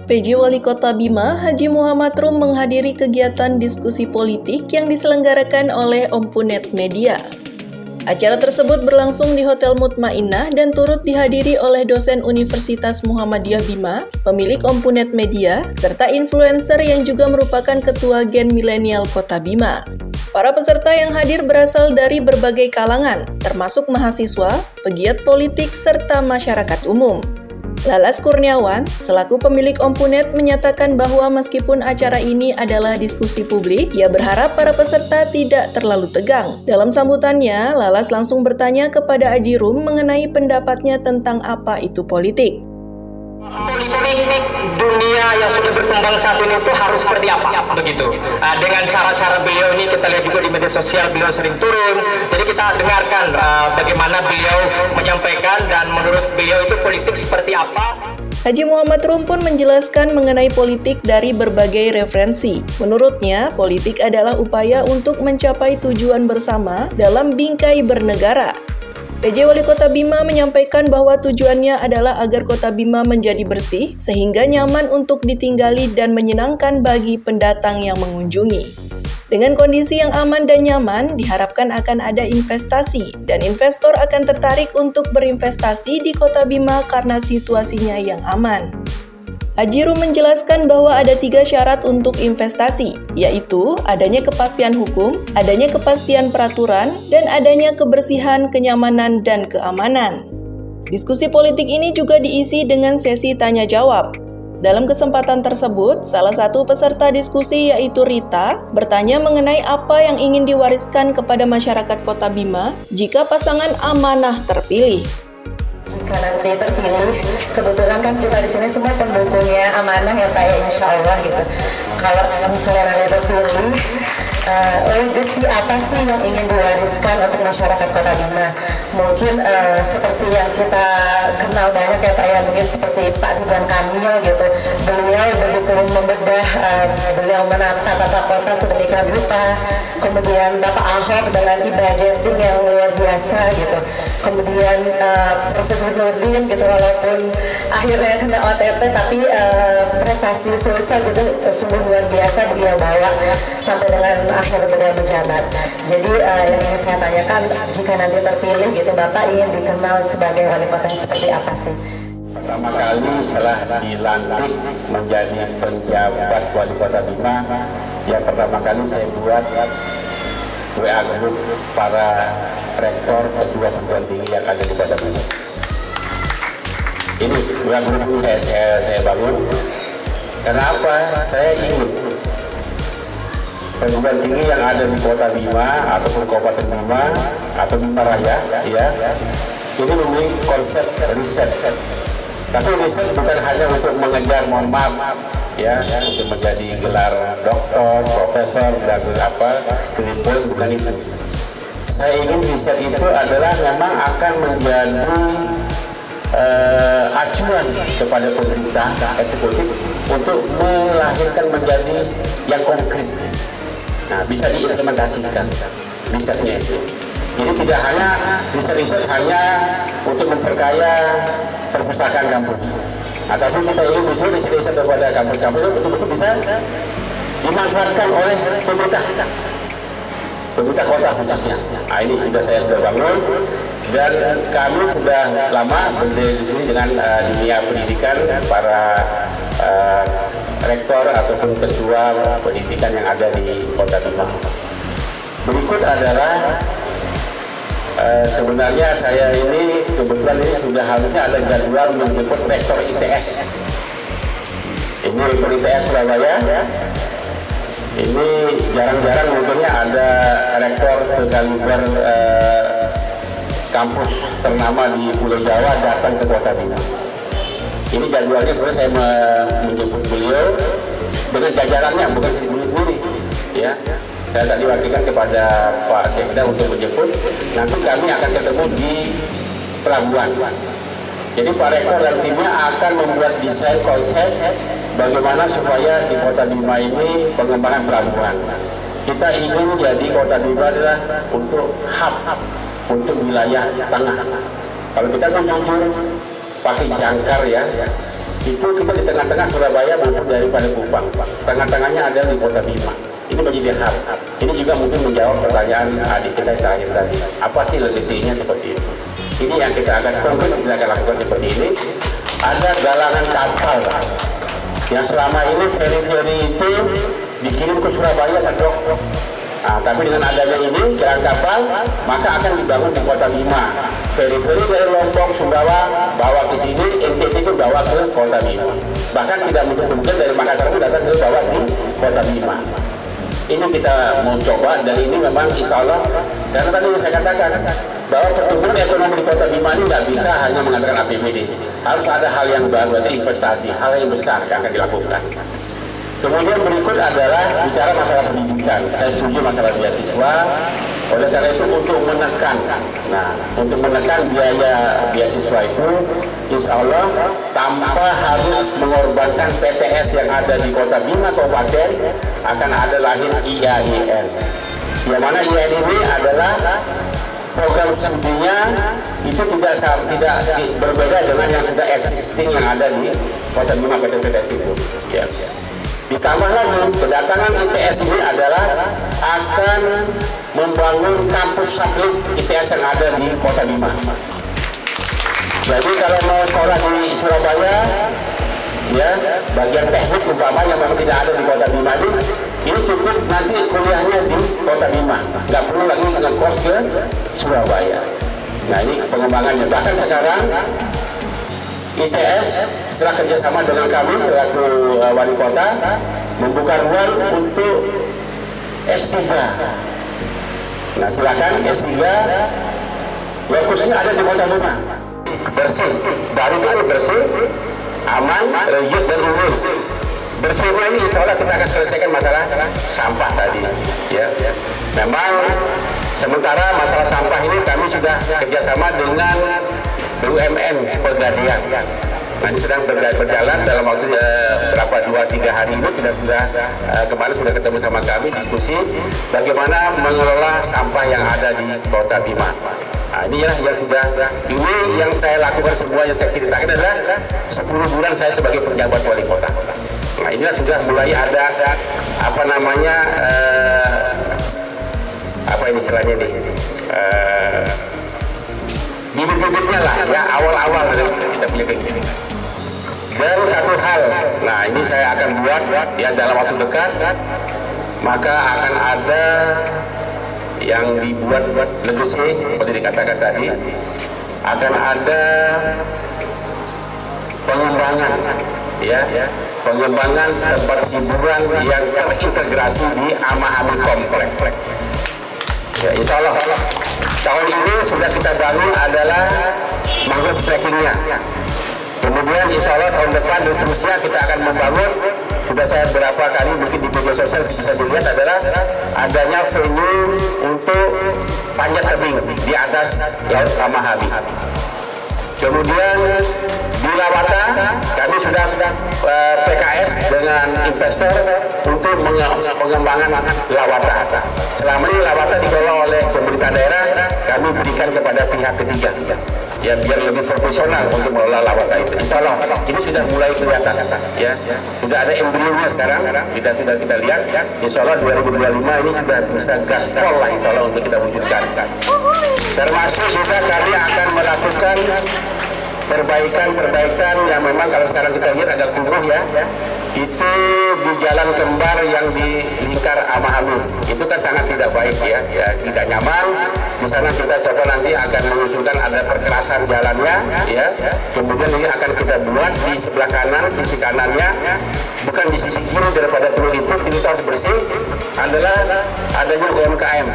PJ Wali Kota Bima, Haji Muhammad Rum menghadiri kegiatan diskusi politik yang diselenggarakan oleh Ompunet Media. Acara tersebut berlangsung di Hotel Mutmainnah dan turut dihadiri oleh dosen Universitas Muhammadiyah Bima, pemilik Ompunet Media, serta influencer yang juga merupakan Ketua Gen Milenial Kota Bima. Para peserta yang hadir berasal dari berbagai kalangan, termasuk mahasiswa, pegiat politik, serta masyarakat umum. Lalas Kurniawan, selaku pemilik Ompunet, menyatakan bahwa meskipun acara ini adalah diskusi publik, ia berharap para peserta tidak terlalu tegang. Dalam sambutannya, Lalas langsung bertanya kepada Haji Rum mengenai pendapatnya tentang apa itu politik. Politik dunia yang sudah berkembang saat ini itu harus seperti apa begitu. Dengan cara-cara beliau ini kita lihat juga di media sosial beliau sering turun. Jadi kita dengarkan bagaimana beliau menyampaikan dan menurut beliau itu politik seperti apa. Haji Muhammad Rum pun menjelaskan mengenai politik dari berbagai referensi. Menurutnya, politik adalah upaya untuk mencapai tujuan bersama dalam bingkai bernegara. PJ Wali Kota Bima menyampaikan bahwa tujuannya adalah agar Kota Bima menjadi bersih sehingga nyaman untuk ditinggali dan menyenangkan bagi pendatang yang mengunjungi. Dengan kondisi yang aman dan nyaman, diharapkan akan ada investasi dan investor akan tertarik untuk berinvestasi di Kota Bima karena situasinya yang aman. Haji Rum menjelaskan bahwa ada 3 syarat untuk investasi, yaitu adanya kepastian hukum, adanya kepastian peraturan, dan adanya kebersihan, kenyamanan, dan keamanan. Diskusi politik ini juga diisi dengan sesi tanya-jawab. Dalam kesempatan tersebut, salah satu peserta diskusi yaitu Rita bertanya mengenai apa yang ingin diwariskan kepada masyarakat Kota Bima jika pasangan amanah terpilih. Jika nanti terpilih, kebetulan kan kita di sini semua pendukungnya amanah ya Pak ya, insya Allah gitu. Kalau misalnya nanti terpilih, legasi apa sih yang ingin diwariskan untuk masyarakat Kota Bima? Mungkin seperti yang kita kenal banyak ya Pak ya, mungkin seperti Pak Ridwan Kamil gitu. Beliau begitu membedah, beliau menata tata kota sedemikian rupa. Kemudian Bapak Ahok dengan e-budgeting yang luar biasa gitu. Kemudian Profesor Nurdin gitu, walaupun akhirnya kena OTT tapi prestasi sosial gitu sungguh luar biasa beliau bawa sampai dengan akhir beliau menjabat. Jadi yang ingin saya tanyakan, jika nanti terpilih gitu Bapak ingin dikenal sebagai wali kota yang seperti apa sih? Pertama kali setelah dilantik menjadi penjabat wali kota Bima, yang pertama kali saya buat WA group para rektor, ketua perguruan tinggi yang ada di Kota Bima. Ini WA group saya bangun. Kenapa? Saya ingin perguruan tinggi yang ada di Kota Bima ataupun Kabupaten Bima atau Bima Raya, ya, ini memiliki konsep riset. Tapi riset bukan hanya untuk mengejar, mohon maaf, ya, untuk menjadi gelar doktor, profesor, dan poin, bukan itu. Saya ingin riset itu adalah memang akan menjadi acuan kepada pemerintah eksekutif untuk melahirkan menjadi yang konkret. Nah, bisa diimplementasikan risetnya itu. Jadi tidak hanya riset hanya untuk memperkaya perpustakaan kampus. Nah, tapi kita ingin bisa riset kepada kampus-kampus itu betul-betul bisa dimanfaatkan oleh pemerintah kota khususnya. Nah, ini sudah saya bangun dan kami sudah lama berdiri di sini dengan dunia pendidikan, para rektor ataupun ketua pendidikan yang ada di Kota Bima. Berikut adalah sebenarnya saya ini kebetulan ini sudah harusnya ada jadwal menjemput rektor ITS. Ini rektor ITS Surabaya. Ini jarang-jarang mungkinnya ada rektor sekaliber kampus ternama di Pulau Jawa datang ke Kota Bima. Ini jadwalnya sebenarnya saya menjemput beliau dengan jajarannya, bukan beliau sendiri, ya. Saya tadi wakilkan kepada Pak Sekda untuk menjemput. Nanti kami akan ketemu di pelabuhan. Jadi Pak Rektor dan timnya akan membuat desain konsep bagaimana supaya di Kota Bima ini pengembangan pelabuhan. Kita ingin jadi Kota Bima adalah untuk hub, untuk wilayah tengah. Kalau kita jujur pakai jangkar ya, itu kita di tengah-tengah Surabaya maupun daripada Kupang, tengah-tengahnya ada di Kota Bima. Ini menjadi hub. Ini juga mungkin menjawab pertanyaan adik kita terakhir tadi. Apa sih legasinya seperti itu? Ini yang kita akan konkret kita akan lakukan seperti ini. Ada galangan kapal yang selama ini feri-feri itu dikirim ke Surabaya ke Dok. Nah, tapi dengan adanya ini jalan kapal, maka akan dibangun di Kota Bima. Feri-feri dari Lombok, Sumbawa bawa ke sini, NTT itu bawa ke Kota Bima. Bahkan tidak mungkin dari Makassar itu datang ke bawa di Kota Bima. Ini kita mau coba, dan ini memang insya Allah, karena tadi saya katakan bahwa pertumbuhan ekonomi di Kota Bima ini nggak bisa hanya mengandalkan APBD. Harus ada hal yang baru, ada investasi, hal yang besar yang akan dilakukan. Kemudian berikut adalah bicara masalah pendidikan. Saya setuju masalah beasiswa. Oleh karena itu untuk menekan biaya beasiswa itu, insya Allah tanpa harus mengorbankan PTS yang ada di Kota Bima Kabupaten, akan ada lahir IAIN. Yang mana IAIN ini adalah program studinya itu tidak berbeda dengan yang sudah existing yang ada di Kota Bima PTS itu. Ya. Ditambah lagi, kedatangan ITS ini adalah akan membangun kampus satelit ITS yang ada di Kota Bima. Jadi kalau mau sekolah di Surabaya, ya bagian teknik umpamanya memang tidak ada di Kota Bima ini cukup nanti kuliahnya di Kota Bima, nggak perlu lagi ngekos ke Surabaya. Nah ini pengembangannya. Bahkan sekarang ITS setelah kerjasama dengan kami selaku wali kota membuka ruang untuk S3. Nah silakan S3, lokusnya ada di Kota Bima. Bersih, baru itu bersih, aman, religius dan umum. Bersihnya ini insya Allah kita akan selesaikan masalah sampah tadi. Ya. Memang sementara masalah sampah ini kami sudah kerjasama dengan BUMN Pegadaian. Nah ini sedang berjalan dalam waktu berapa 2-3 hari ini sudah kemarin sudah ketemu sama kami diskusi bagaimana mengelola sampah yang ada di Kota Bima. Nah inilah yang sudah ini yang saya lakukan, semua yang saya ceritakan adalah 10 bulan saya sebagai penjabat wali kota. Nah inilah sudah mulai ada apa namanya apa ini istilahnya nih bibit-bibitnya lah ya, awal-awal kita punya kayak gini. Dan satu hal, nah ini saya akan buat ya dalam waktu dekat, maka akan ada yang dibuat legacy seperti dikatakan tadi, akan ada pengembangan ya, pengembangan tempat hiburan yang terintegrasi di Amahami Komplek. Ya, insya Allah tahun ini sudah kita bangun adalah mangrove trekkingnya. Kemudian insya Allah tahun depan dan seterusnya kita akan membangun, sudah saya berapa kali mungkin di media sosial bisa dilihat, adalah adanya venue untuk panjat tebing di atas Laut Amahami. Kemudian di Lawata kami sudah PKS dengan investor untuk pengembangan Lawata. Selama ini Lawata dikelola oleh pemerintah daerah, kami berikan kepada pihak ketiga ya biar lebih profesional untuk mengelola Lawata itu. Insya Allah ini sudah mulai kelihatan ya, sudah ada embrionya sekarang, kita lihat. Insya Allah 2025 ini sudah bisa gaspol lah insya Allah untuk kita wujudkan. Termasuk juga kami akan melakukan perbaikan yang memang kalau sekarang kita lihat agak kumuh ya, itu di jalan kembar yang di lingkar Amahami itu kan sangat tidak baik ya, tidak nyaman. Di sana kita coba nanti akan mengusulkan ada perkerasan jalannya ya. Kemudian ini akan kita buat di sebelah kanan, sisi kanannya, bukan di sisi kiri daripada teluk itu harus bersih, adalah adanya UMKM.